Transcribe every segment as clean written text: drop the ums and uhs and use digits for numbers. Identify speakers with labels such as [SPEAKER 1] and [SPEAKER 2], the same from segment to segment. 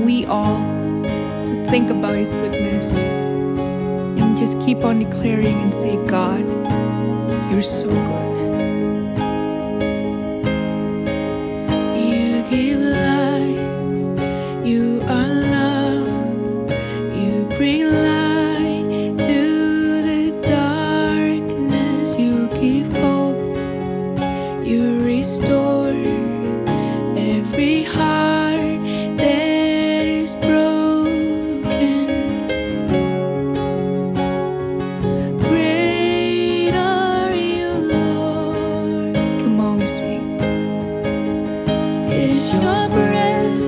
[SPEAKER 1] we all to think about His goodness and just keep on declaring and say, God, you're so good. You give light, you are love, you bring light to the darkness, you give hope, you restore every heart that is broken. Great are you, Lord. Come on, we sing. It's your breath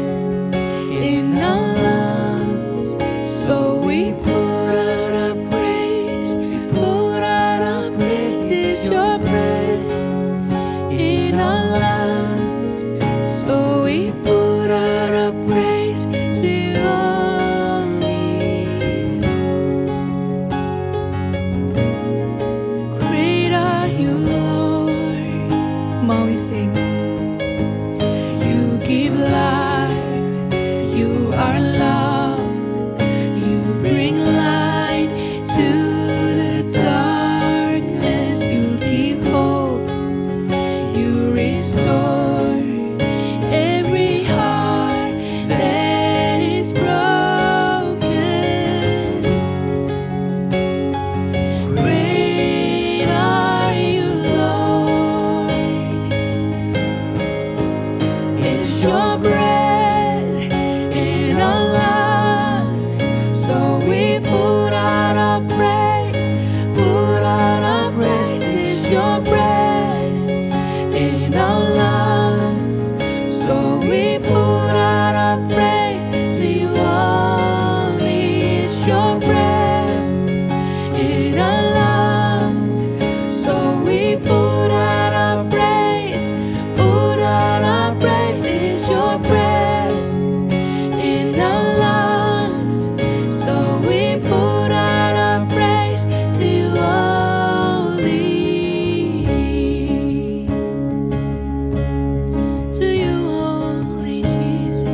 [SPEAKER 1] in our lungs, so we put out our praise, put out our praise. It's your breath in our lungs, so we put out our praise to you only. Great are you, Lord. Come on, we sing. You give life, you are love, you bring light to the darkness, you give hope, you restore every heart that is broken. Great are you, Lord. It's your breath in our lungs, so we put out our praise, put out our praise. It's your breath in our lungs, so we put out our praise to you only. It's your breath in our lungs, so we put out our praise, put out our praise. It's your breath in our lungs, so we put out our praise to you only. To you only, Jesus.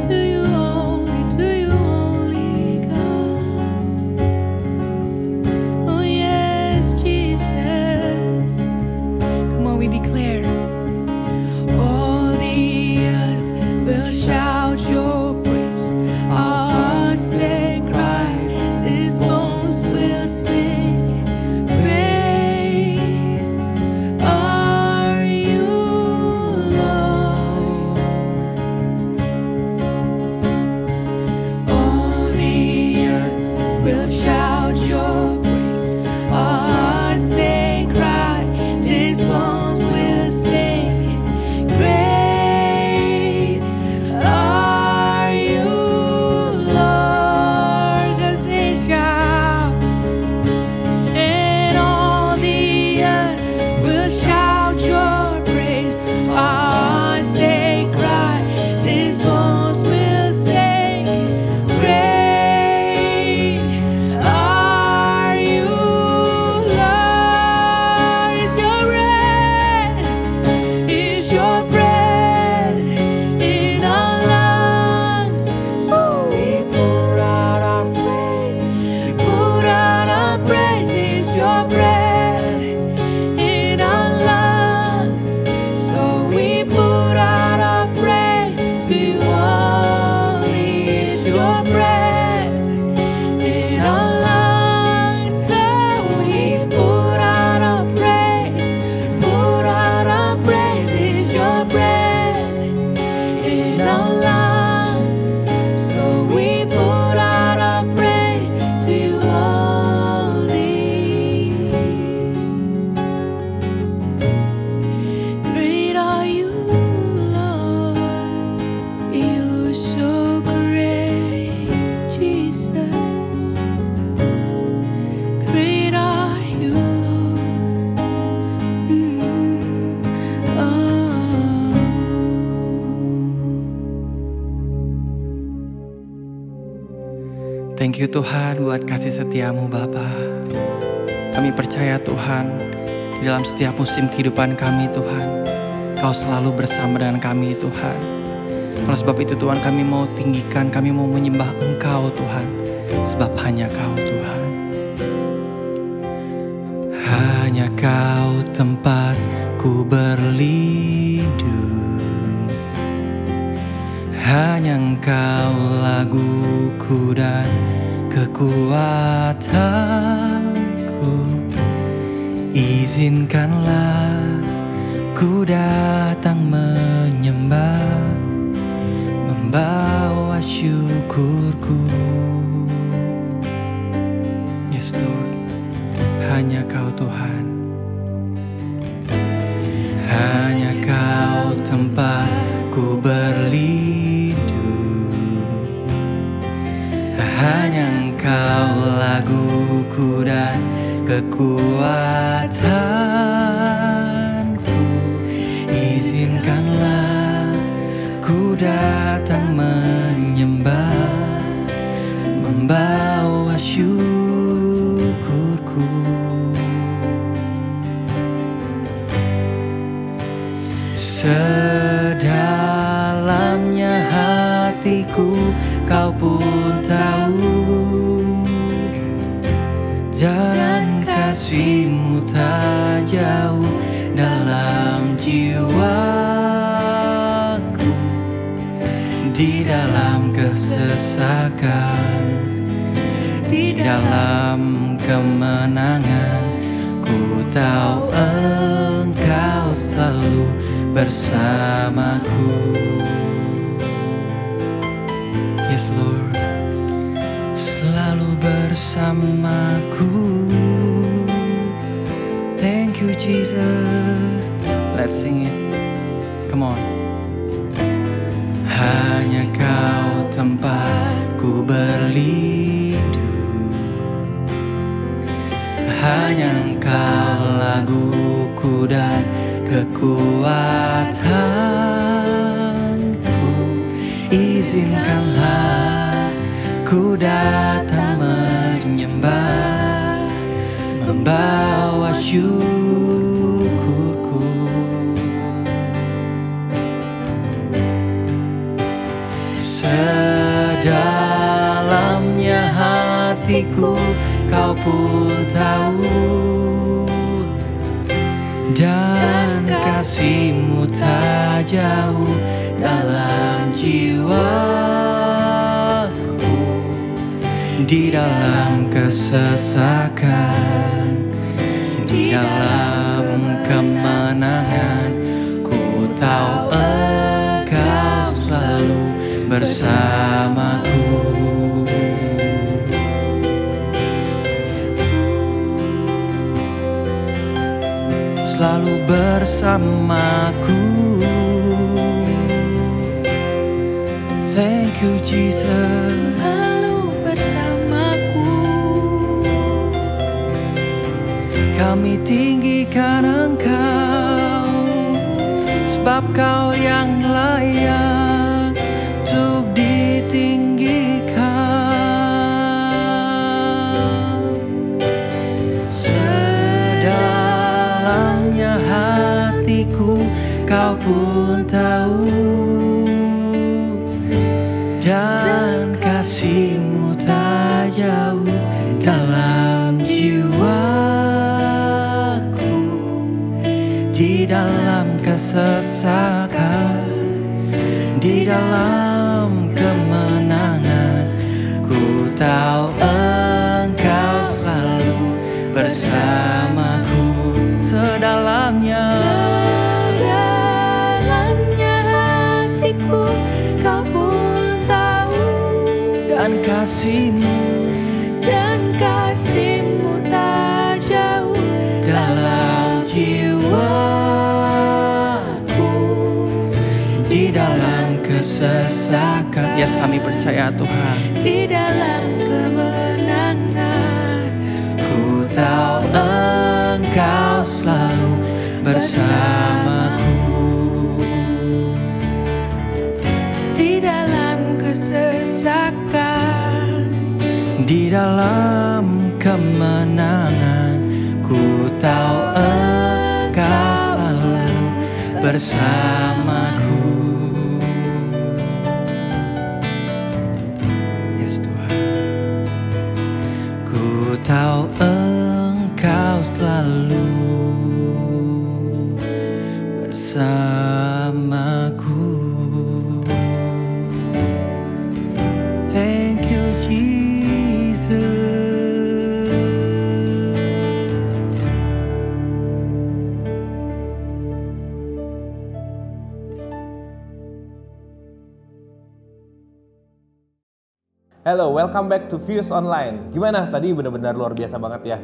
[SPEAKER 1] To you only, God. Oh yes, Jesus. Come on, we declare. All the earth will shout your praise. Our hearts they cry, these bones will sing. Great are you, Lord. All the earth will shout your praise. Our hearts they cry, these bones will sing. Great are you, Lord. 'Cause they shout, and all the earth will shout your praise. Our hearts they cry, these bones will sing. Great are you, Lord. It's your breath, it's your breath in our lungs. So we pour out our praise, we pour out our praise. It's your breath in our lungs, so we pour out our praise to you only. It's your breath in our lungs, so we pour out our praise, pour out our praise. It's your breath in our lungs, so we pour out our praise to you only. Great are you, Lord. You're so great, Jesus. Great are you, Lord. Oh.
[SPEAKER 2] Thank you Tuhan buat kasih setiamu Bapa. Kami percaya Tuhan, di dalam setiap musim kehidupan kami Tuhan, Kau selalu bersama dengan kami Tuhan. Oleh sebab itu Tuhan, kami mau tinggikan, kami mau menyembah Engkau Tuhan, sebab hanya Kau Tuhan. Hanya Kau tempatku berlindung, hanya Engkau laguku dan kekuatanku. Izinkanlah ku datang menyembah, membawa syukurku. Yes Lord, hanya Kau Tuhan. Hanya Kau tempatku berlindung, hanya Engkau laguku dan kekuatanku. Izinkanlah ku datang menyembah, membawa syukurku. Sedalamnya hatiku Kau pun tahu, dan kasih-Mu tak jauh dalam jiwaku. Di dalam kesesakan, di dalam kemenangan, ku tahu Engkau selalu bersamaku. Yes Lord, selalu bersamaku. Thank you Jesus. Let's sing it. Come on. Hanya Kau tempatku berlindung, hanya Engkau laguku dan kekuatanku. Izinkanlah ku datang menyembah, membawa syukurku. Sedalamnya hatiku Kau pun tahu, dan kasih-Mu tak jauh dalam jiwaku. Di dalam kesesakan, di dalam kemenangan, ku tahu Engkau selalu bersamaku. Selalu bersamaku. Thank you Jesus.
[SPEAKER 1] Selalu bersamaku.
[SPEAKER 2] Kami tinggikan Engkau, sebab Kau yang layak untuk ditinggikan. Sedalamnya hatiku Kau pun tahu, dan kasih-Mu tak jauh dalam jiwaku. Di dalam kesesakan, di dalam kemenangan, ku tahu Engkau selalu bersamaku. Sedalamnya
[SPEAKER 1] hatiku Kau pun tahu,
[SPEAKER 2] dan kasih-Mu
[SPEAKER 1] tak jauh
[SPEAKER 2] dalam jiwaku. Di dalam kesesakan, yes kami percaya Tuhan.
[SPEAKER 1] Di dalam kemenangan,
[SPEAKER 2] Ku tahu Engkau selalu bersamaku.
[SPEAKER 1] di dalam kesesakan,
[SPEAKER 2] Di dalam kemenangan, ku tahu Engkau selalu bersamaku.
[SPEAKER 3] Hello, welcome back to Views Online. Gimana? Tadi benar-benar luar biasa banget ya.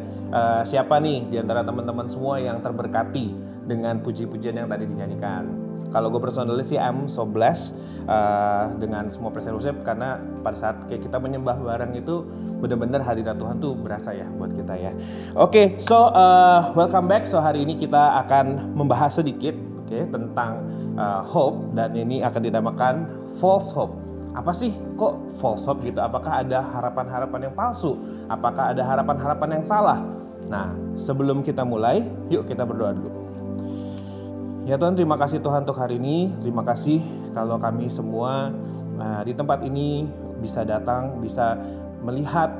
[SPEAKER 3] Siapa nih di antara teman-teman semua yang terberkati dengan puji-pujian yang tadi dinyanyikan? Kalau gue personally sih I'm so blessed dengan semua present worship, karena pada saat kayak kita menyembah bareng itu benar-benar hadirat Tuhan tuh berasa ya buat kita ya. Oke, so welcome back. So hari ini kita akan membahas sedikit tentang hope, dan ini akan dinamakan false hope. Apa sih kok false hope gitu? Apakah ada harapan-harapan yang palsu? Apakah ada harapan-harapan yang salah? Nah, sebelum kita mulai, yuk kita berdoa dulu. Ya Tuhan, terima kasih Tuhan untuk hari ini. Terima kasih kalau kami semua di tempat ini bisa datang, bisa melihat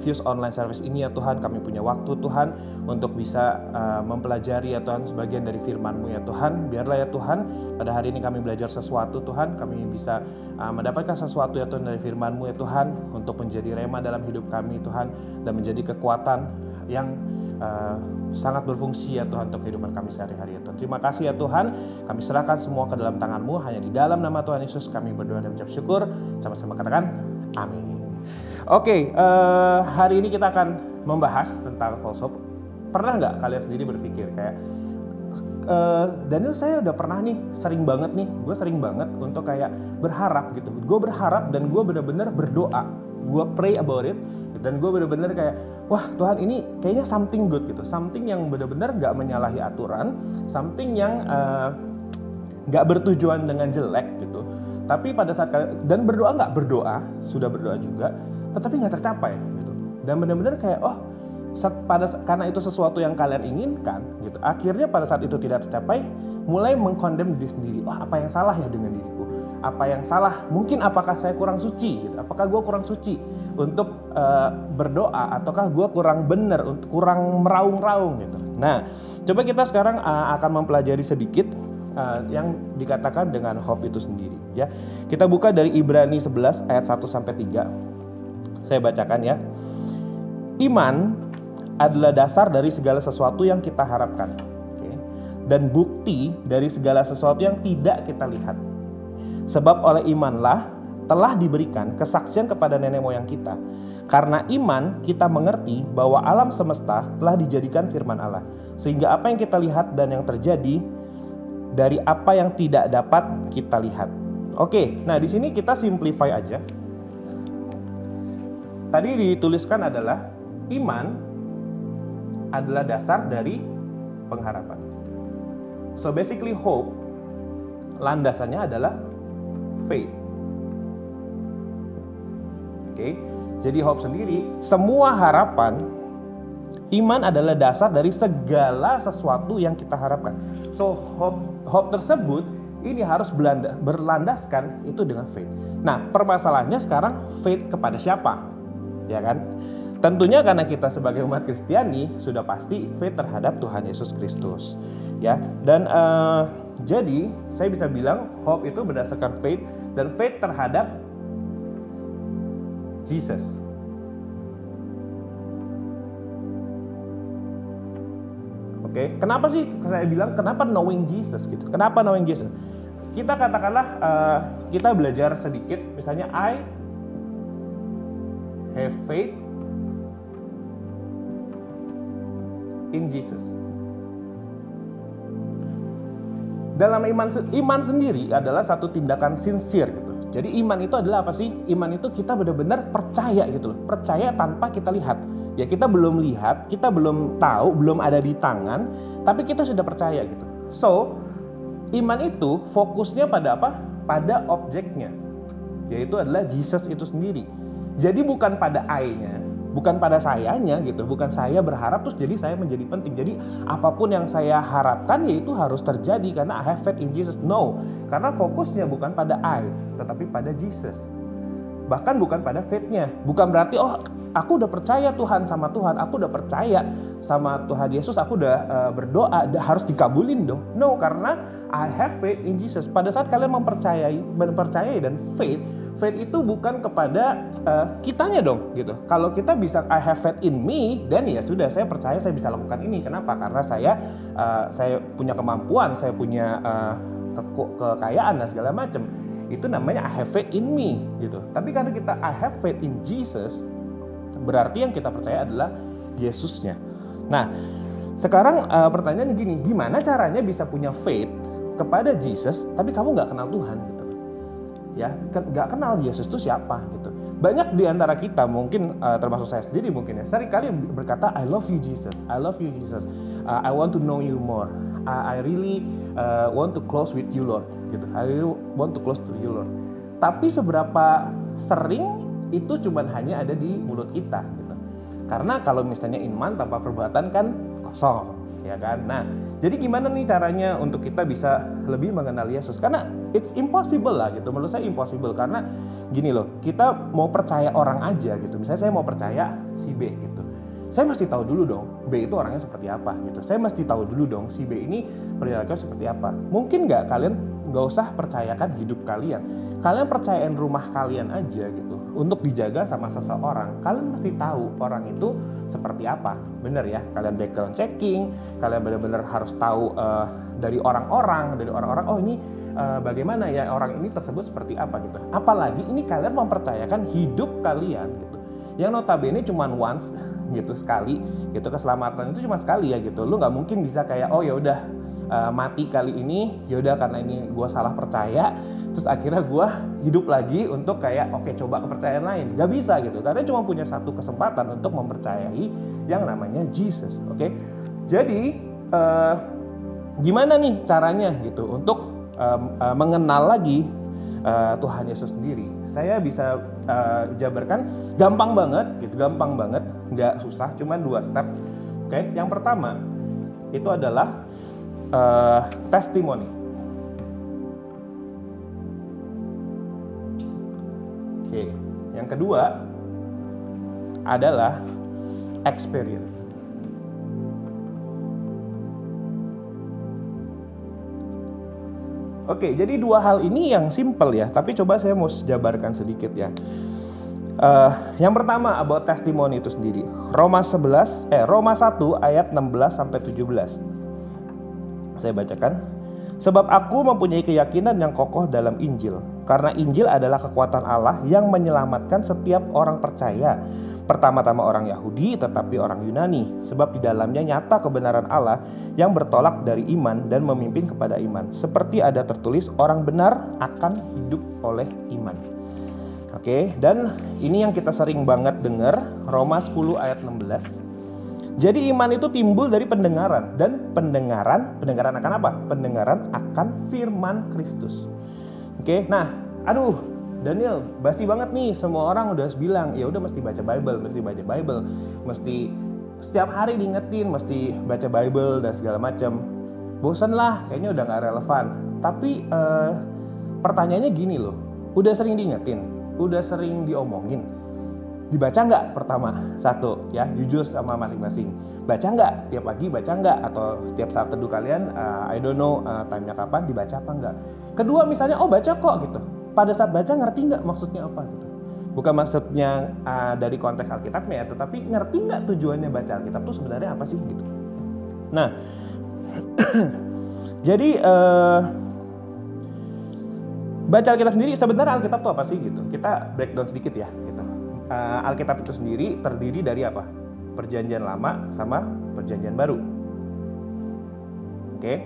[SPEAKER 3] Views Online Service ini ya Tuhan. Kami punya waktu Tuhan untuk bisa mempelajari ya Tuhan sebagian dari firman-Mu ya Tuhan. Biarlah ya Tuhan pada hari ini kami belajar sesuatu Tuhan. Kami bisa mendapatkan sesuatu ya Tuhan dari firman-Mu ya Tuhan, untuk menjadi rema dalam hidup kami Tuhan, dan menjadi kekuatan yang sangat berfungsi ya Tuhan untuk kehidupan kami sehari-hari ya Tuhan. Terima kasih ya Tuhan. Kami serahkan semua ke dalam tangan-Mu. Hanya di dalam nama Tuhan Yesus kami berdoa dan mengucap syukur. Sama-sama katakan amin. Oke, hari ini kita akan membahas tentang false hope. Pernah nggak kalian sendiri berpikir kayak Daniel, saya udah pernah nih, gue sering banget untuk kayak berharap gitu. Gue berharap dan gue benar-benar berdoa, gue pray about it, dan gue benar-benar kayak, wah Tuhan ini kayaknya something good gitu, something yang benar-benar nggak menyalahi aturan, something yang nggak bertujuan dengan jelek gitu. Tapi pada saat kalian dan berdoa, sudah berdoa juga, tetapi nggak tercapai gitu. Dan benar-benar kayak karena itu sesuatu yang kalian inginkan gitu. Akhirnya pada saat itu tidak tercapai, mulai mengkondem diri sendiri. Apa yang salah ya dengan diriku? Apa yang salah? Mungkin apakah saya kurang suci gitu? Apakah gue kurang suci untuk berdoa, ataukah gue kurang benar, kurang meraung-raung gitu. Nah, coba kita sekarang akan mempelajari sedikit yang dikatakan dengan hope itu sendiri ya. Kita buka dari Ibrani 11 ayat 1 sampai 3. Saya bacakan ya. Iman adalah dasar dari segala sesuatu yang kita harapkan, dan bukti dari segala sesuatu yang tidak kita lihat. Sebab oleh imanlah telah diberikan kesaksian kepada nenek moyang kita. Karena iman kita mengerti bahwa alam semesta telah dijadikan firman Allah, sehingga apa yang kita lihat dan yang terjadi dari apa yang tidak dapat kita lihat. Oke, nah di sini kita simplify aja. Tadi dituliskan adalah iman adalah dasar dari pengharapan. So basically hope landasannya adalah faith. Oke, jadi hope sendiri, semua harapan, iman adalah dasar dari segala sesuatu yang kita harapkan. So hope tersebut ini harus berlandaskan itu dengan faith. Nah, permasalahannya sekarang faith kepada siapa? Ya kan? Tentunya karena kita sebagai umat Kristiani sudah pasti faith terhadap Tuhan Yesus Kristus. Ya, dan jadi saya bisa bilang hope itu berdasarkan faith, dan faith terhadap Jesus. Oke, kenapa sih saya bilang kenapa knowing Jesus gitu? Kenapa knowing Jesus? Kita katakanlah kita belajar sedikit, misalnya I have faith in Jesus. Dalam iman sendiri adalah satu tindakan sincere gitu. Jadi iman itu adalah apa sih? Iman itu kita benar-benar percaya gitu loh. Percaya tanpa kita lihat. Ya kita belum lihat, kita belum tahu, belum ada di tangan, tapi kita sudah percaya gitu. So, iman itu fokusnya pada apa? Pada objeknya. Yaitu adalah Jesus itu sendiri. Jadi bukan pada I-nya, bukan pada sayanya gitu, bukan saya berharap terus jadi saya menjadi penting. Jadi apapun yang saya harapkan ya itu harus terjadi karena I have faith in Jesus. No, karena fokusnya bukan pada I, tetapi pada Jesus. Bahkan bukan pada faith-nya. Bukan berarti aku udah percaya Tuhan sama Tuhan, aku udah percaya sama Tuhan Yesus, aku udah berdoa harus dikabulin dong. No, karena I have faith in Jesus. Pada saat kalian mempercayai dan faith itu bukan kepada kitanya dong gitu. Kalau kita bisa I have faith in me, dan ya sudah saya percaya saya bisa lakukan ini. Kenapa? Karena saya punya kemampuan, saya punya kekayaan dan segala macam. itu namanya I have faith in me gitu. Tapi karena kita I have faith in Jesus, berarti yang kita percaya adalah Yesusnya. Nah, sekarang pertanyaan gini, gimana caranya bisa punya faith kepada Jesus tapi kamu nggak kenal Tuhan gitu? Ya, nggak kenal Yesus itu siapa gitu. Banyak di antara kita mungkin termasuk saya sendiri mungkin ya, seringkali berkata I love you Jesus, I love you Jesus, I want to know you more, I really want to close with you Lord gitu. I really want to close to you Lord. Tapi seberapa sering itu cuman hanya ada di mulut kita gitu. Karena kalau misalnya iman tanpa perbuatan kan kosong, ya kan? Nah, jadi gimana nih caranya untuk kita bisa lebih mengenal Yesus? Karena it's impossible lah gitu. Menurut saya impossible karena gini loh, kita mau percaya orang aja gitu. Misalnya saya mau percaya si B gitu. Saya mesti tahu dulu dong B itu orangnya seperti apa gitu. Saya mesti tahu dulu dong si B ini perilakunya seperti apa. Mungkin nggak kalian nggak usah percayakan hidup kalian. Kalian percayain rumah kalian aja gitu. Untuk dijaga sama seseorang, kalian mesti tahu orang itu seperti apa. Bener ya, kalian background checking, kalian benar-benar harus tahu dari orang-orang, oh ini bagaimana ya orang ini tersebut seperti apa gitu. Apalagi ini kalian mempercayakan hidup kalian gitu. Yang notabene cuma once gitu, sekali gitu, keselamatan itu cuma sekali ya gitu. Lu nggak mungkin bisa kayak oh ya udah mati kali ini, ya udah karena ini gue salah percaya, terus akhirnya gue hidup lagi untuk kayak oke, coba kepercayaan lain. Gak bisa gitu, karena cuma punya satu kesempatan untuk mempercayai yang namanya Jesus. Oke, jadi gimana nih caranya gitu untuk mengenal lagi Tuhan Yesus sendiri? Saya bisa jabarkan gampang banget gitu, gampang banget, nggak susah, cuma 2 step. Oke, yang pertama itu adalah testimoni. Oke, yang kedua adalah experience. Oke, jadi 2 hal ini yang simple ya, tapi coba saya mau jabarkan sedikit ya. Yang pertama about testimoni itu sendiri. Roma 1 ayat 16 sampai 17. Saya bacakan. Sebab aku mempunyai keyakinan yang kokoh dalam Injil, karena Injil adalah kekuatan Allah yang menyelamatkan setiap orang percaya. Pertama-tama orang Yahudi, tetapi orang Yunani. Sebab di dalamnya nyata kebenaran Allah yang bertolak dari iman dan memimpin kepada iman. Seperti ada tertulis, orang benar akan hidup oleh iman. Oke, dan ini yang kita sering banget dengar, Roma 10 ayat 16. Jadi iman itu timbul dari pendengaran, dan pendengaran akan apa? Pendengaran akan firman Kristus. Oke, nah, aduh, Daniel, basi banget nih, semua orang udah bilang, ya udah mesti baca Bible, mesti setiap hari diingetin, mesti baca Bible dan segala macam. Bosan lah, kayaknya udah nggak relevan. Tapi pertanyaannya gini loh, udah sering diingetin, udah sering diomongin. Dibaca nggak pertama? 1 ya, jujur sama masing-masing. Baca nggak? Tiap pagi baca nggak? Atau tiap saat teduh kalian, I don't know time-nya kapan, dibaca apa nggak? Kedua misalnya, oh baca kok gitu. Pada saat baca ngerti nggak maksudnya apa gitu? Bukan maksudnya dari konteks Alkitabnya ya, tetapi ngerti nggak tujuannya baca Alkitab itu sebenarnya apa sih gitu. Nah, jadi baca Alkitab sendiri, sebenarnya Alkitab itu apa sih gitu? Kita breakdown sedikit ya gitu. Alkitab itu sendiri terdiri dari apa? Perjanjian Lama sama Perjanjian Baru. Oke?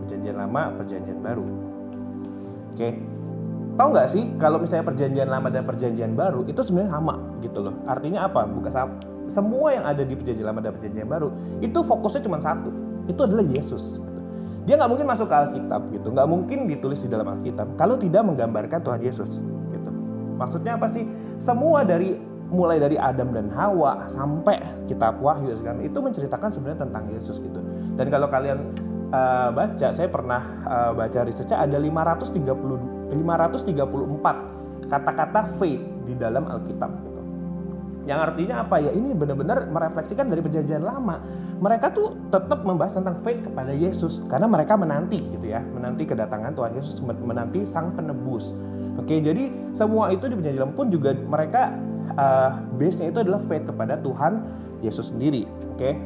[SPEAKER 3] Perjanjian Lama, Perjanjian Baru. Oke? Tahu nggak sih kalau misalnya Perjanjian Lama dan Perjanjian Baru itu sebenarnya sama gitu loh. Artinya apa? Bukan sama. Semua yang ada di Perjanjian Lama dan Perjanjian Baru itu fokusnya cuma satu. Itu adalah Yesus. Gitu. Dia nggak mungkin masuk ke Alkitab gitu, nggak mungkin ditulis di dalam Alkitab kalau tidak menggambarkan Tuhan Yesus. Gitu. Maksudnya apa sih? Semua mulai dari Adam dan Hawa sampai kitab Wahyu segala itu menceritakan sebenarnya tentang Yesus gitu. Dan kalau kalian baca, saya pernah baca research-nya ada 534 kata-kata faith di dalam Alkitab gitu. Yang artinya apa ya? Ini benar-benar merefleksikan dari Perjanjian Lama. Mereka tuh tetap membahas tentang faith kepada Yesus karena mereka menanti gitu ya, menanti kedatangan Tuhan Yesus, menanti Sang Penebus. Oke, jadi semua itu di Perjanjian Lama pun juga mereka base-nya itu adalah faith kepada Tuhan Yesus sendiri. Oke,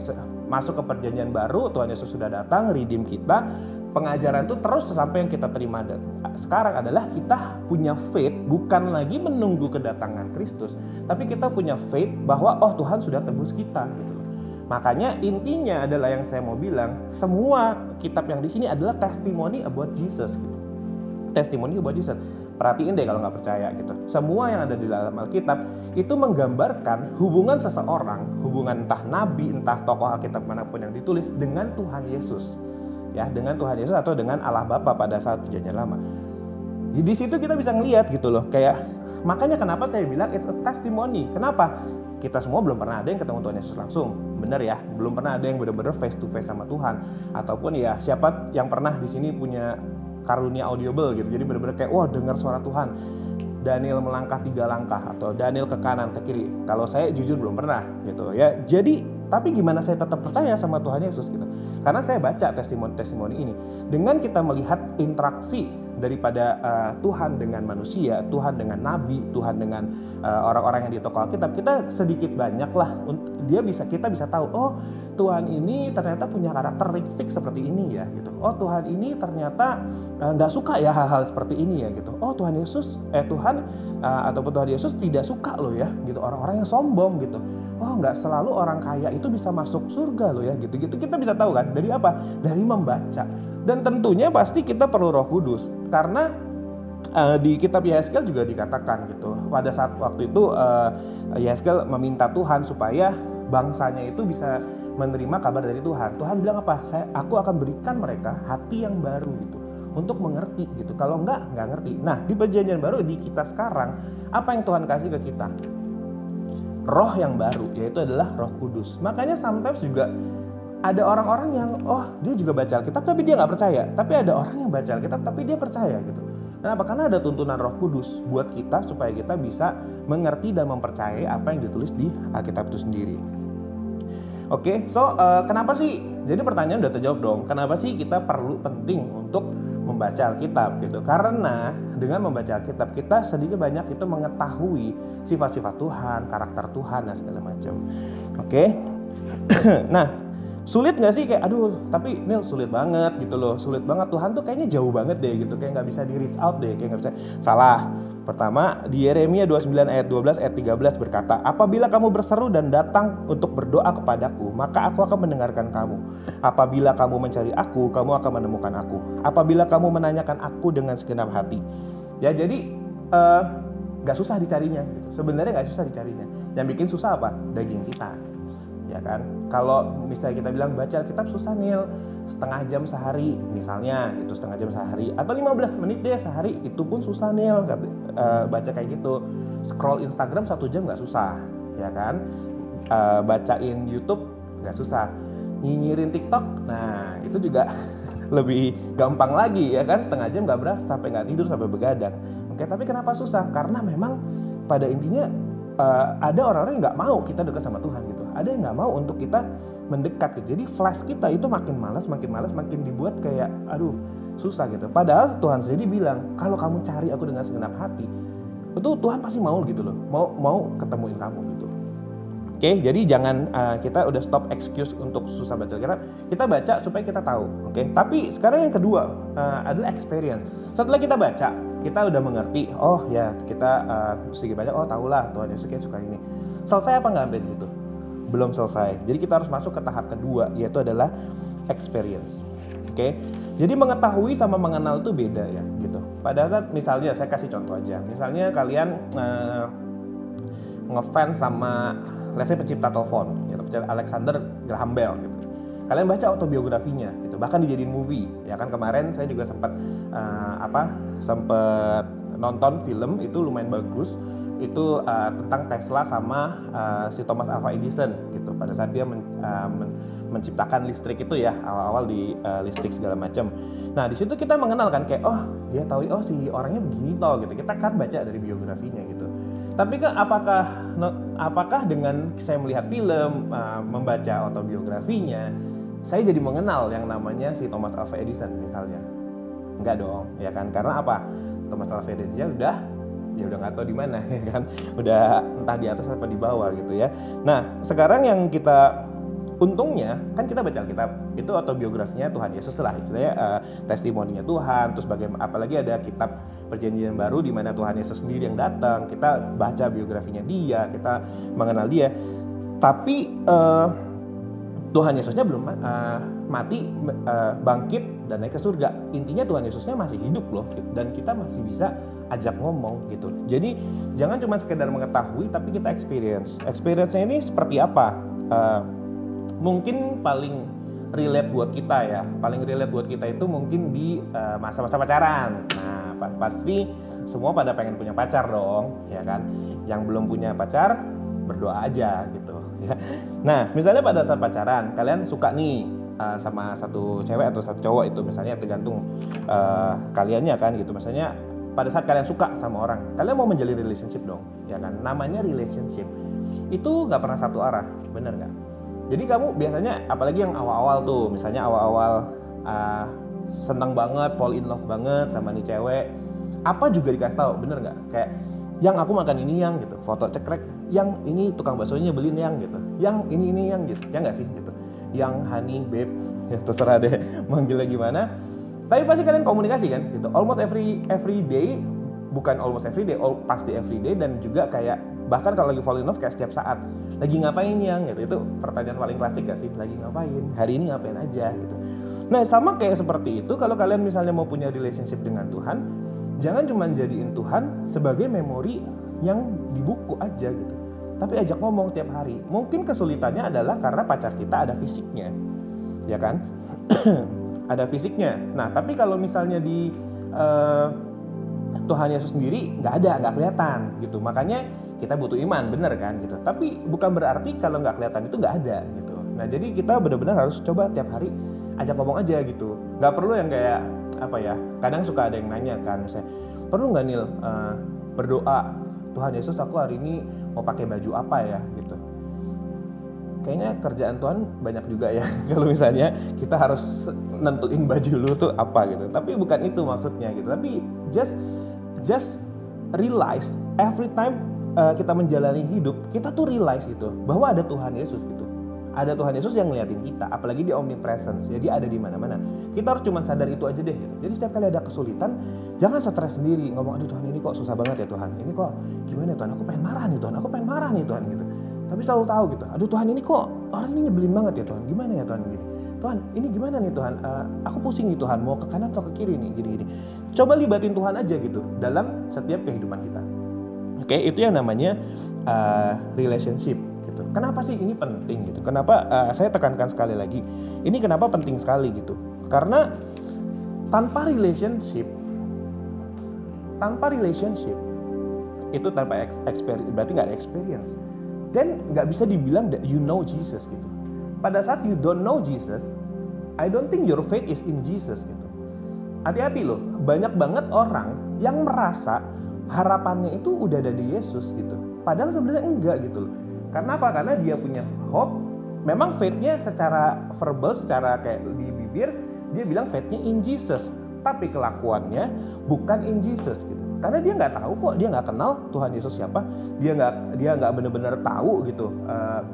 [SPEAKER 3] masuk ke Perjanjian Baru, Tuhan Yesus sudah datang, redeem kita, pengajaran itu terus sampai yang kita terima. Dan sekarang adalah kita punya faith, bukan lagi menunggu kedatangan Kristus, tapi kita punya faith bahwa oh Tuhan sudah tebus kita gitu. Makanya intinya adalah yang saya mau bilang, semua kitab yang di sini adalah testimony about Jesus gitu. Testimony about Jesus. Perhatiin deh kalau nggak percaya gitu. Semua yang ada di dalam Alkitab itu menggambarkan hubungan seseorang, hubungan entah nabi, entah tokoh Alkitab manapun yang ditulis dengan Tuhan Yesus. Ya, dengan Tuhan Yesus atau dengan Allah Bapa pada saat perjanjian lama. Di situ kita bisa ngelihat gitu loh, kayak makanya kenapa saya bilang it's a testimony. Kenapa? Kita semua belum pernah ada yang ketemu Tuhan Yesus langsung, bener ya? Belum pernah ada yang benar-benar face to face sama Tuhan. Ataupun ya siapa yang pernah di sini punya karunia audible gitu, jadi benar-benar kayak wah dengar suara Tuhan. Daniel melangkah 3 langkah atau Daniel ke kanan ke kiri. Kalau saya jujur belum pernah gitu ya. Jadi tapi gimana saya tetap percaya sama Tuhan Yesus gitu? Karena saya baca testimoni ini. Dengan kita melihat interaksi daripada Tuhan dengan manusia, Tuhan dengan nabi, Tuhan dengan orang-orang yang di tokoh Alkitab, kita sedikit banyak lah kita bisa tahu oh Tuhan ini ternyata punya karakteristik seperti ini ya gitu. Oh Tuhan ini ternyata nggak suka ya hal-hal seperti ini ya gitu. Oh Tuhan Yesus ataupun Tuhan Yesus tidak suka loh ya gitu orang-orang yang sombong gitu. Oh nggak selalu orang kaya itu bisa masuk surga loh ya gitu-gitu. Kita bisa tahu kan dari apa? Dari membaca. Dan tentunya pasti kita perlu Roh Kudus karena di kitab Yehezkiel juga dikatakan gitu. Pada saat waktu itu Yehezkiel meminta Tuhan supaya bangsanya itu bisa menerima kabar dari Tuhan. Tuhan bilang apa? Aku akan berikan mereka hati yang baru gitu untuk mengerti gitu. Kalau nggak ngerti. Nah di perjanjian baru di kita sekarang apa yang Tuhan kasih ke kita? Roh yang baru, yaitu adalah Roh Kudus. Makanya sometimes juga ada orang-orang yang dia juga baca Alkitab tapi dia nggak percaya. Tapi ada orang yang baca Alkitab tapi dia percaya gitu. Kenapa? Karena ada tuntunan Roh Kudus buat kita supaya kita bisa mengerti dan mempercayai apa yang ditulis di Alkitab itu sendiri. Oke, kenapa sih? Jadi pertanyaan udah terjawab dong. Kenapa sih kita perlu penting untuk membaca Alkitab gitu? Karena dengan membaca Alkitab kita sedikit banyak itu mengetahui sifat-sifat Tuhan, karakter Tuhan dan segala macam. Oke. Nah, sulit nggak sih kayak tapi Nil sulit banget gitu loh, sulit banget, Tuhan tuh kayaknya jauh banget deh gitu, kayak nggak bisa di reach out deh, kayak nggak bisa. Salah. Pertama di Yeremia 29 ayat 12 ayat 13 berkata, apabila kamu berseru dan datang untuk berdoa kepadaku, maka aku akan mendengarkan kamu. Apabila kamu mencari aku, kamu akan menemukan aku. Apabila kamu menanyakan aku dengan segenap hati. Ya jadi nggak susah dicarinya gitu. Sebenarnya nggak susah dicarinya. Yang bikin susah apa? Daging kita. Ya kan, kalau misalnya kita bilang baca Alkitab susah Nil, setengah jam sehari misalnya gitu, setengah jam sehari atau 15 menit deh sehari, itu pun susah Nil baca kayak gitu. Scroll Instagram 1 jam nggak susah ya kan, bacain YouTube nggak susah, nyinyirin TikTok nah itu juga lebih gampang lagi ya kan, setengah jam nggak berasa sampai nggak tidur sampai begadang. Oke, tapi kenapa susah? Karena memang pada intinya ada orang-orang yang nggak mau kita dekat sama Tuhan gitu. Ada yang nggak mau untuk kita mendekat gitu. Jadi flash kita itu makin malas, makin dibuat kayak susah gitu. Padahal Tuhan sendiri bilang kalau kamu cari aku dengan segenap hati, itu Tuhan pasti mau gitu loh, mau ketemuin kamu gitu. Oke, jadi jangan kita udah stop excuse untuk susah baca Alkitab. Kita baca supaya kita tahu. Oke, tapi sekarang yang kedua adalah experience. Setelah kita baca, kita udah mengerti. Oh ya, kita sedikit baca. Oh tahulah Tuhan Yesus kayak suka ini. Selesai apa nggak sampai situ? Belum selesai. Jadi kita harus masuk ke tahap kedua, yaitu adalah experience. Oke, jadi mengetahui sama mengenal itu beda ya, gitu. Padahal misalnya saya kasih contoh aja. Misalnya kalian ngefans sama let's say pencipta telepon, gitu, Alexander Graham Bell gitu. Kalian baca autobiografinya gitu, bahkan dijadiin movie. Ya kan kemarin saya juga sempat nonton film itu lumayan bagus. Itu tentang Tesla sama si Thomas Alva Edison gitu. Pada saat dia menciptakan listrik itu ya, awal-awal di listrik segala macam. Nah, di situ kita mengenal kan kayak si orangnya begini toh gitu. Kita kan baca dari biografinya gitu. Tapi kan apakah dengan saya melihat film, membaca autobiografinya, saya jadi mengenal yang namanya si Thomas Alva Edison misalnya? Enggak dong, ya kan? Karena apa? Thomas Alva Edison udah nggak tahu di mana ya kan, udah entah di atas apa di bawah gitu ya. Nah sekarang yang kita Untungnya kan kita baca Alkitab, itu autobiografinya Tuhan Yesus lah, istilahnya testimoninya Tuhan. Terus apalagi ada kitab Perjanjian Baru di mana Tuhan Yesus sendiri yang datang, kita baca biografinya dia, kita mengenal dia. Tapi Tuhan Yesusnya belum mati, bangkit dan naik ke surga. Intinya Tuhan Yesusnya masih hidup loh, dan kita masih bisa ajak ngomong gitu. Jadi jangan cuma sekedar mengetahui, tapi kita experience. Experience-nya ini seperti apa? Mungkin paling relate buat kita ya, paling relate buat kita itu mungkin di masa-masa pacaran. Nah, pasti semua pada pengen punya pacar dong, ya kan? Yang belum punya pacar, berdoa aja gitu ya. Nah, misalnya pada saat pacaran, kalian suka nih sama satu cewek atau satu cowok, itu misalnya tergantung kaliannya kan gitu. Misalnya pada saat kalian suka sama orang, kalian mau menjalin relationship dong, ya kan? Namanya relationship itu nggak pernah satu arah, bener nggak? Jadi kamu biasanya, apalagi yang awal-awal tuh, misalnya awal-awal seneng banget, fall in love banget sama nih cewek, apa juga dikasih tahu, bener nggak? Kayak yang aku makan ini yang gitu, foto cekrek, yang ini tukang baksonya beliin yang gitu, yang ini yang gitu, ya nggak sih gitu, yang honey babe, ya terserah deh manggilnya gimana. Tapi pasti kalian komunikasi kan gitu, almost every day, bukan almost every day, pasti every day, dan juga kayak bahkan kalau lagi fall in love kayak setiap saat, lagi ngapain yang gitu, itu pertanyaan paling klasik gak sih, lagi ngapain, hari ini ngapain aja gitu. Nah sama kayak seperti itu, kalau kalian misalnya mau punya relationship dengan Tuhan, jangan cuma jadiin Tuhan sebagai memori yang di buku aja gitu, tapi ajak ngomong tiap hari. Mungkin kesulitannya adalah karena pacar kita ada fisiknya, ya kan? Ada fisiknya. Nah tapi kalau misalnya di Tuhan Yesus sendiri nggak kelihatan gitu, makanya kita butuh iman, bener kan gitu. Tapi bukan berarti kalau nggak kelihatan itu nggak ada gitu. Nah jadi kita benar-benar harus coba tiap hari ajak ngomong aja gitu. Nggak perlu yang kayak apa ya, kadang suka ada yang nanya kan, misalnya perlu nggak Nil berdoa, Tuhan Yesus aku hari ini mau pakai baju apa ya gitu. Kayaknya kerjaan Tuhan banyak juga ya kalau misalnya kita harus nentuin baju lu tuh apa gitu. Tapi bukan itu maksudnya gitu. Tapi just realize every time kita menjalani hidup, kita tuh realize gitu bahwa ada Tuhan Yesus gitu. Ada Tuhan Yesus yang ngeliatin kita, apalagi di omnipresence. Jadi ada di mana-mana. Kita harus cuma sadar itu aja deh gitu. Jadi setiap kali ada kesulitan, jangan stres sendiri ngomong, aduh Tuhan ini kok susah banget ya Tuhan. Ini kok gimana ya Tuhan? Aku pengen marah nih Tuhan. Aku pengen marah nih Tuhan gitu. Tapi selalu tahu gitu, aduh Tuhan ini kok orang ini nyebelin banget ya Tuhan. Gimana ya Tuhan gini? Tuhan ini gimana nih Tuhan? Aku pusing nih Tuhan, mau ke kanan atau ke kiri nih gini-gini. Coba libatin Tuhan aja gitu dalam setiap kehidupan kita. Oke, itu yang namanya relationship gitu. Kenapa sih ini penting gitu? Kenapa saya tekankan sekali lagi? Ini kenapa penting sekali gitu? Karena tanpa relationship itu tanpa experience, berarti nggak ada experience. Dan nggak bisa dibilang that you know Jesus gitu. Pada saat you don't know Jesus, I don't think your faith is in Jesus gitu. Hati-hati loh, banyak banget orang yang merasa harapannya itu udah ada di Yesus gitu. Padahal sebenarnya enggak gitu loh. Karena apa? Karena dia punya hope. Memang faith-nya secara verbal, secara kayak di bibir, dia bilang faith-nya in Jesus. Tapi kelakuannya bukan in Jesus gitu. Karena dia nggak tahu kok, dia nggak kenal Tuhan Yesus siapa. Dia nggak benar-benar tahu gitu,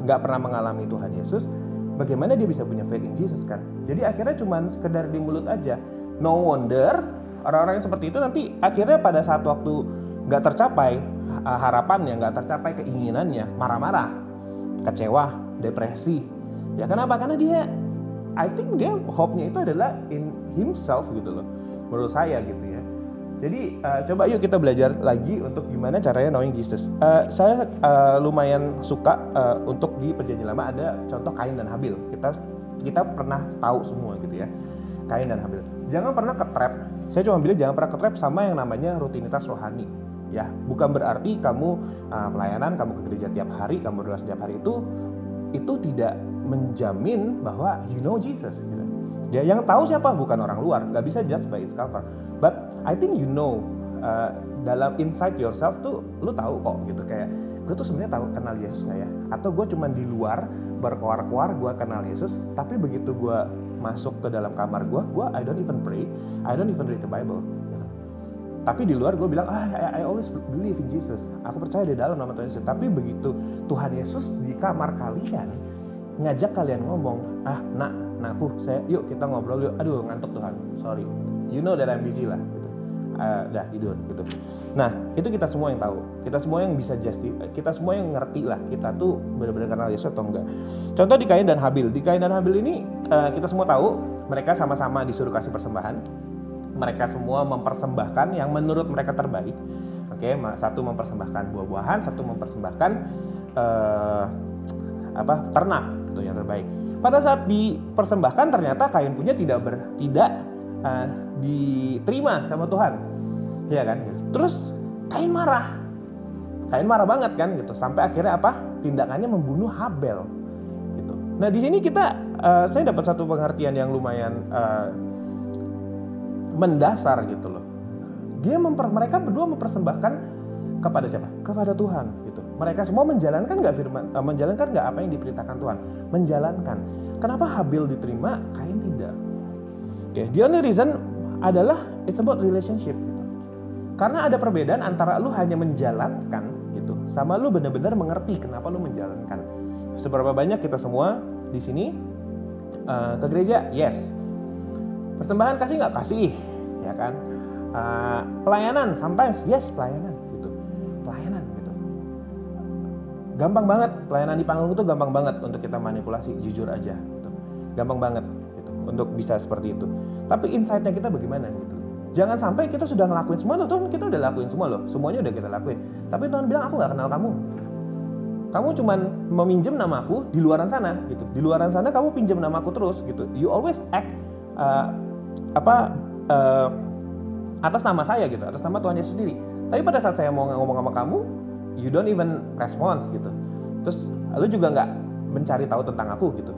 [SPEAKER 3] nggak pernah mengalami Tuhan Yesus. Bagaimana dia bisa punya faith in Jesus kan? Jadi akhirnya cuma sekedar di mulut aja. No wonder orang-orang yang seperti itu nanti akhirnya pada saat waktu nggak tercapai harapannya, nggak tercapai keinginannya, marah-marah, kecewa, depresi. Ya kenapa? Karena dia, I think dia hope-nya itu adalah in himself gitu loh, menurut saya gitu ya. Jadi coba yuk kita belajar lagi untuk gimana caranya knowing Jesus. Saya lumayan suka untuk di Perjanjian Lama ada contoh Kain dan Habil. Kita pernah tahu semua gitu ya, Kain dan Habil. Jangan pernah ketrap. Saya cuma bilang jangan pernah ketrap sama yang namanya rutinitas rohani. Ya, bukan berarti kamu pelayanan, kamu ke gereja tiap hari, kamu berdoa setiap hari itu tidak menjamin bahwa you know Jesus gitu. Ya, yang tahu siapa? Bukan orang luar. Nggak bisa judge by its cover. But I think you know, dalam inside yourself tuh lu tahu kok gitu, kayak gue tuh sebenarnya tahu kenal Yesus nggak ya? Atau gue cuma di luar berkoar-koar gue kenal Yesus, tapi begitu gue masuk ke dalam kamar gue I don't even pray, I don't even read the Bible. Gitu. Tapi di luar gue bilang I always believe in Jesus. Aku percaya di dalam nama Tuhan Yesus. Tapi begitu Tuhan Yesus di kamar kalian, ngajak kalian ngomong, nakku, yuk kita ngobrol yuk. Aduh ngantuk Tuhan, sorry. You know that I'm busy lah. Gitu. Udah tidur gitu. Nah itu kita semua yang tahu, kita semua yang bisa kita semua yang ngerti lah kita tuh benar-benar kenal Yesus atau enggak. Contoh di Kain dan Habil. Di Kain dan Habil ini kita semua tahu mereka sama-sama disuruh kasih persembahan. Mereka semua mempersembahkan yang menurut mereka terbaik. Oke, satu mempersembahkan buah-buahan, satu mempersembahkan ternak itu yang terbaik. Pada saat dipersembahkan ternyata Kain punya tidak diterima sama Tuhan, ya kan? Terus Kain marah banget kan, gitu. Sampai akhirnya tindakannya membunuh Habel, gitu. Nah di sini saya dapat satu pengertian yang lumayan mendasar gitu loh. Mereka berdua mempersembahkan kepada siapa? Kepada Tuhan, gitu. Mereka semua menjalankan nggak apa yang diperintahkan Tuhan? Menjalankan. Kenapa Habil diterima, Kain tidak? Okay. The only reason adalah it's about relationship gitu. Karena ada perbedaan antara lu hanya menjalankan gitu, sama lu benar-benar mengerti kenapa lu menjalankan. Seberapa banyak kita semua di sini ke gereja? Yes. Persembahan kasih nggak? Kasih, ya kan? Pelayanan sometimes, yes pelayanan gitu. Pelayanan gitu. Gampang banget, pelayanan di panggung itu gampang banget untuk kita manipulasi, jujur aja gitu. Gampang banget gitu untuk bisa seperti itu. Tapi insight-nya kita bagaimana gitu. Jangan sampai kita sudah ngelakuin semua loh, Tuhan kita udah lakuin semua loh. Semuanya udah kita lakuin. Tapi Tuhan bilang aku gak kenal kamu. Kamu cuman meminjam namaku di luaran sana gitu. Di luaran sana kamu pinjam namaku terus gitu. You always act atas nama saya gitu, atas nama Tuhan Yesus sendiri. Tapi pada saat saya mau ngomong sama kamu, you don't even response gitu. Terus lu juga nggak mencari tahu tentang aku gitu,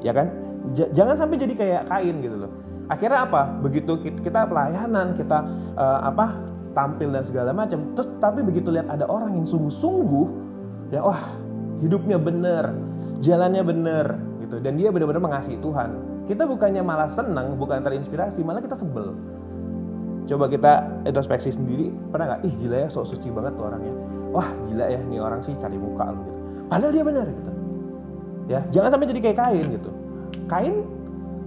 [SPEAKER 3] ya kan? Jangan sampai jadi kayak Kain gitu loh. Akhirnya begitu kita pelayanan, kita tampil dan segala macam. Terus tapi begitu lihat ada orang yang sungguh-sungguh, ya hidupnya bener, jalannya bener gitu, dan dia benar-benar mengasihi Tuhan. Kita bukannya malah senang, bukan terinspirasi, malah kita sebel. Coba kita introspeksi sendiri, pernah nggak? Gila ya, sok suci banget tuh orangnya. Wah gila ya, nih orang sih cari muka lu gitu. Padahal dia benar gitu. Ya, jangan sampai jadi kayak Kain gitu. Kain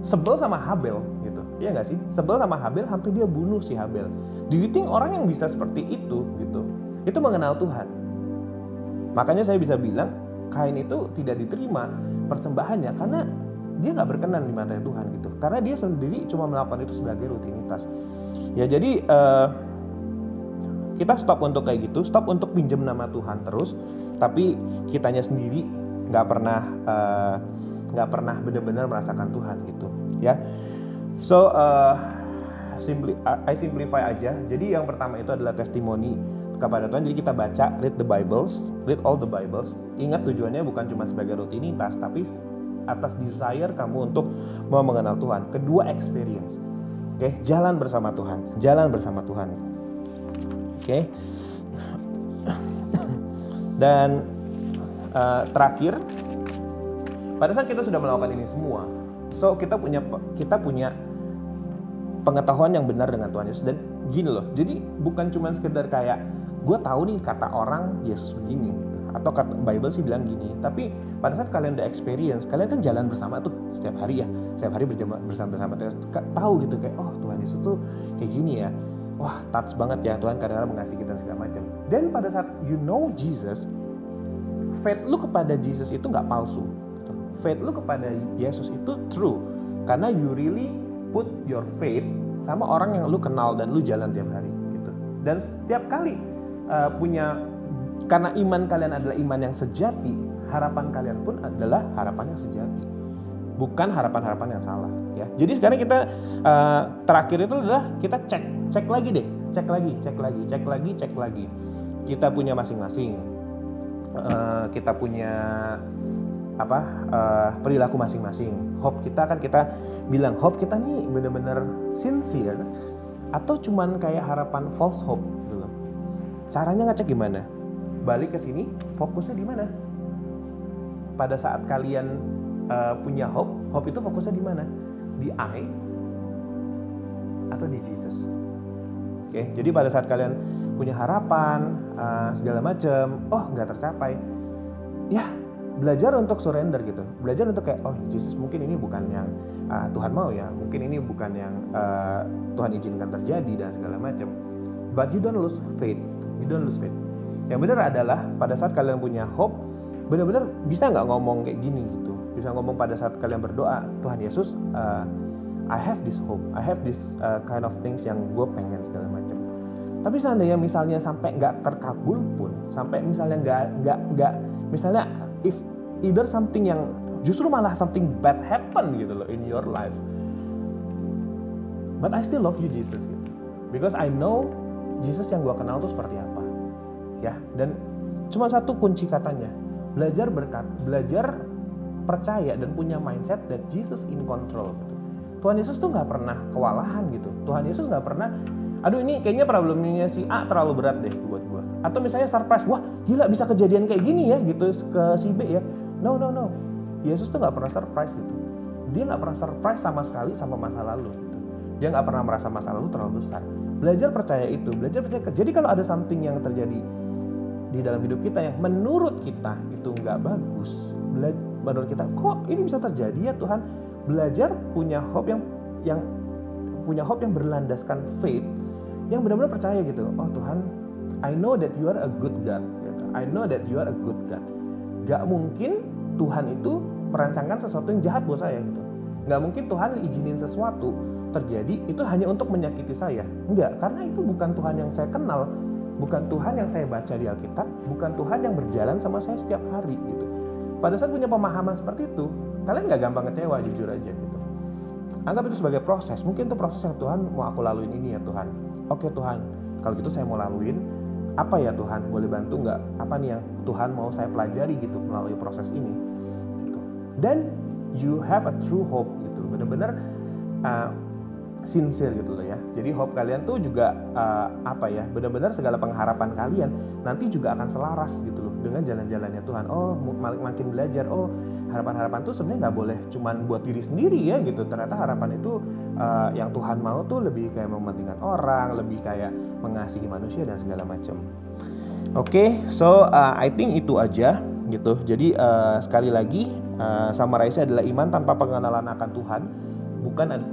[SPEAKER 3] sebel sama Habel gitu, iya nggak sih? Sebel sama Habel sampai dia bunuh si Habel. Do you think orang yang bisa seperti itu gitu, itu mengenal Tuhan? Makanya saya bisa bilang Kain itu tidak diterima persembahannya karena dia nggak berkenan di mata Tuhan gitu. Karena dia sendiri cuma melakukan itu sebagai rutinitas. Ya jadi kita stop untuk kayak gitu, stop untuk pinjam nama Tuhan terus, tapi kitanya sendiri nggak pernah benar-benar merasakan Tuhan gitu, ya. So I simplify aja. Jadi yang pertama itu adalah testimoni kepada Tuhan. Jadi kita baca, read all the Bibles. Ingat tujuannya bukan cuma sebagai rutinitas, tapi atas desire kamu untuk mau mengenal Tuhan. Kedua, experience. Oke, jalan bersama Tuhan. Oke. Dan terakhir, pada saat kita sudah melakukan ini semua, so kita punya pengetahuan yang benar dengan Tuhan Yesus. Dan gini loh, jadi bukan cuma sekedar kayak gue tahu nih kata orang Yesus begini gitu, atau kata Bible sih bilang gini. Tapi pada saat kalian udah experience, kalian kan jalan bersama tuh setiap hari bersama Tuhan, tahu gitu kayak Tuhan Yesus tuh kayak gini ya. Wah, touch banget ya, Tuhan kadang-kadang mengasihi kita segala macam. Dan pada saat you know Jesus, faith lu kepada Jesus itu nggak palsu. Faith lu kepada Yesus itu true, karena you really put your faith sama orang yang lu kenal dan lu jalan tiap hari gitu. Dan setiap kali karena iman kalian adalah iman yang sejati, harapan kalian pun adalah harapan yang sejati, bukan harapan-harapan yang salah ya. Jadi sekarang kita terakhir itu adalah kita cek lagi. Kita punya masing-masing, kita punya perilaku masing-masing. Hope kita kan kita bilang hope kita nih benar-benar sincere atau cuman kayak harapan false hope gitu. Caranya ngecek gimana? Balik ke sini, fokusnya di mana? Pada saat kalian punya hope itu fokusnya di mana? Di I atau di Jesus? Oke, jadi pada saat kalian punya harapan segala macam, nggak tercapai, ya belajar untuk surrender gitu, belajar untuk kayak, oh Jesus mungkin ini bukan yang Tuhan mau ya, mungkin ini bukan yang Tuhan izinkan terjadi dan segala macam. But you don't lose faith, you don't lose faith. Yang benar adalah pada saat kalian punya hope, benar-benar bisa nggak ngomong kayak gini gitu, bisa ngomong pada saat kalian berdoa, Tuhan Yesus, I have this hope, I have this kind of things yang gue pengen segala macam. Tapi seandainya misalnya sampai nggak terkabul pun, sampai misalnya nggak misalnya if either something yang justru malah something bad happen gitu loh in your life, but I still love you Jesus gitu, because I know Jesus yang gue kenal tuh seperti apa ya. Dan cuma satu kunci katanya, belajar percaya dan punya mindset that Jesus in control gitu. Tuhan Yesus tuh nggak pernah kewalahan gitu. Tuhan Yesus nggak pernah, aduh ini kayaknya problemnya si A terlalu berat deh buat gue. Atau misalnya surprise, wah gila bisa kejadian kayak gini ya gitu ke si B ya. No. Yesus tuh nggak pernah surprise gitu. Dia nggak pernah surprise sama sekali sama masa lalu gitu. Dia nggak pernah merasa masa lalu terlalu besar. Belajar percaya itu, belajar percaya. Jadi kalau ada something yang terjadi di dalam hidup kita yang menurut kita itu nggak bagus, menurut kita kok ini bisa terjadi ya Tuhan, belajar punya hope yang punya hope yang berlandaskan faith, yang benar-benar percaya gitu. Oh Tuhan, I know that you are a good God gitu. I know that you are a good God. Gak mungkin Tuhan itu merancangkan sesuatu yang jahat buat saya gitu. Gak mungkin Tuhan izinin sesuatu terjadi itu hanya untuk menyakiti saya. Enggak, karena itu bukan Tuhan yang saya kenal, bukan Tuhan yang saya baca di Alkitab, bukan Tuhan yang berjalan sama saya setiap hari gitu. Pada saat punya pemahaman seperti itu, kalian gak gampang kecewa, jujur aja gitu. Anggap itu sebagai proses. Mungkin itu proses yang Tuhan mau aku laluin ini ya Tuhan. Oke Tuhan, kalau gitu saya mau laluin. Apa ya Tuhan, boleh bantu nggak? Apa nih yang Tuhan mau saya pelajari gitu melalui proses ini? Gitu. Dan you have a true hope gitu, benar-benar sincere gitu loh ya. Jadi hope kalian tuh juga benar-benar segala pengharapan kalian nanti juga akan selaras gitu loh dengan jalan-jalannya Tuhan. Oh makin belajar, oh harapan-harapan tuh sebenarnya nggak boleh cuman buat diri sendiri ya gitu. Ternyata harapan itu yang Tuhan mau tuh lebih kayak mementingkan orang, lebih kayak mengasihi manusia dan segala macam. Oke, so I think itu aja gitu. Jadi sekali lagi summarize adalah iman tanpa pengenalan akan Tuhan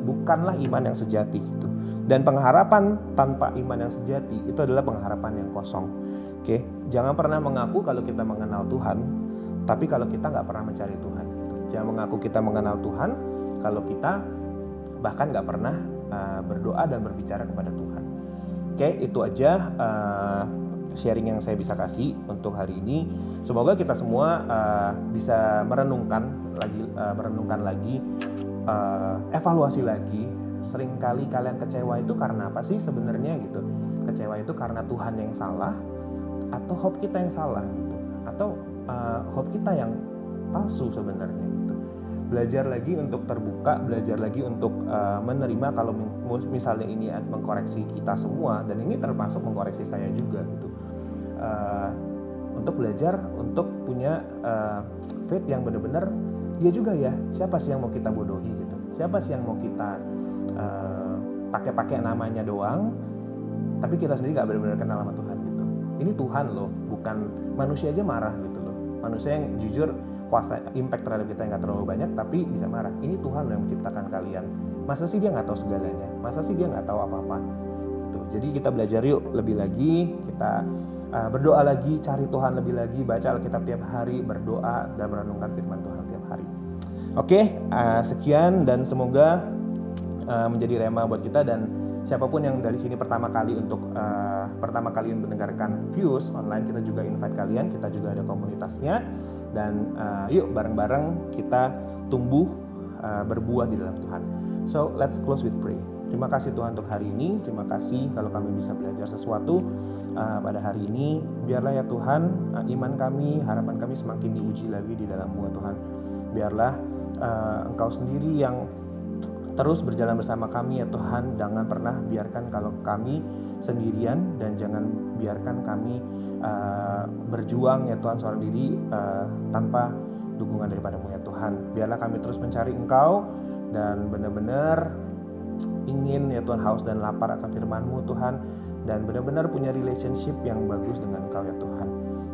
[SPEAKER 3] bukanlah iman yang sejati gitu. Dan pengharapan tanpa iman yang sejati itu adalah pengharapan yang kosong. Oke, jangan pernah mengaku kalau kita mengenal Tuhan, tapi kalau kita nggak pernah mencari Tuhan. Jangan mengaku kita mengenal Tuhan kalau kita bahkan nggak pernah berdoa dan berbicara kepada Tuhan. Oke, itu aja sharing yang saya bisa kasih untuk hari ini. Semoga kita semua bisa merenungkan lagi, evaluasi lagi. Seringkali kalian kecewa itu karena apa sih sebenarnya gitu? Kecewa itu karena Tuhan yang salah, atau hope kita yang salah gitu, atau hope kita yang palsu sebenarnya gitu. Belajar lagi untuk terbuka, belajar lagi untuk menerima kalau misalnya ini mengkoreksi kita semua, dan ini termasuk mengkoreksi saya juga gitu. Untuk belajar, untuk punya faith yang benar-benar ya juga ya, siapa sih yang mau kita bodohi gitu, siapa sih yang mau kita pakai namanya doang, tapi kita sendiri gak benar-benar kenal sama Tuhan gitu. Ini Tuhan loh, bukan manusia aja marah gitu loh. Manusia yang jujur kuasa impact terhadap kita yang gak terlalu banyak tapi bisa marah. Ini Tuhan loh yang menciptakan kalian. Masa sih dia gak tahu segalanya, masa sih dia gak tahu apa-apa gitu. Jadi kita belajar yuk lebih lagi, kita berdoa lagi, cari Tuhan lebih lagi, baca Alkitab tiap hari, berdoa dan merenungkan firman Tuhan tiap hari. Oke, sekian dan semoga menjadi rema buat kita, dan siapapun yang dari sini pertama kali mendengarkan Fuse online, kita juga invite kalian, kita juga ada komunitasnya, dan yuk bareng-bareng kita tumbuh berbuah di dalam Tuhan. So let's close with pray. Terima kasih Tuhan untuk hari ini. Terima kasih kalau kami bisa belajar sesuatu pada hari ini. Biarlah ya Tuhan, iman kami, harapan kami semakin diuji lagi di dalam-Mu Tuhan. Biarlah Engkau sendiri yang terus berjalan bersama kami ya Tuhan. Jangan pernah biarkan kalau kami sendirian, dan jangan biarkan kami berjuang ya Tuhan seorang diri tanpa dukungan daripada-Mu ya Tuhan. Biarlah kami terus mencari Engkau dan benar-benar ingin ya Tuhan haus dan lapar akan firman-Mu Tuhan, dan benar-benar punya relationship yang bagus dengan Engkau ya Tuhan.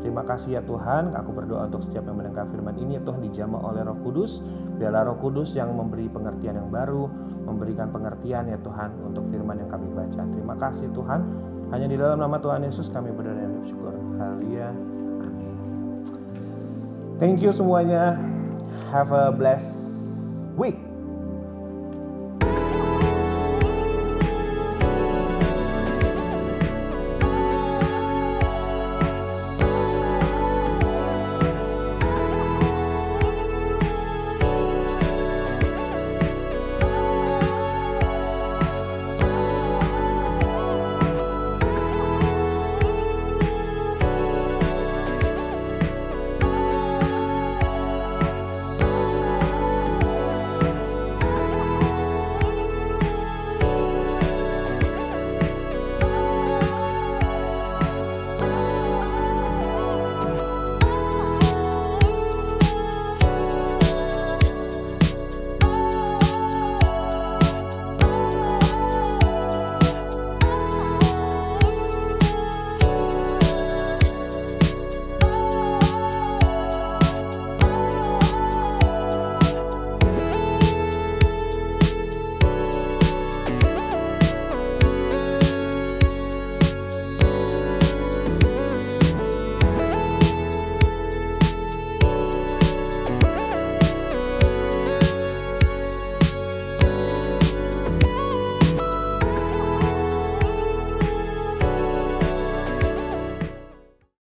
[SPEAKER 3] Terima kasih ya Tuhan, aku berdoa untuk setiap yang mendengar firman ini ya Tuhan dijamah oleh Roh Kudus. Biarlah Roh Kudus yang memberi pengertian yang baru, memberikan pengertian ya Tuhan untuk firman yang kami baca. Terima kasih Tuhan, hanya di dalam nama Tuhan Yesus kami berdoa dan bersyukur. Haleluya, amin. Thank you semuanya, have a blessed week.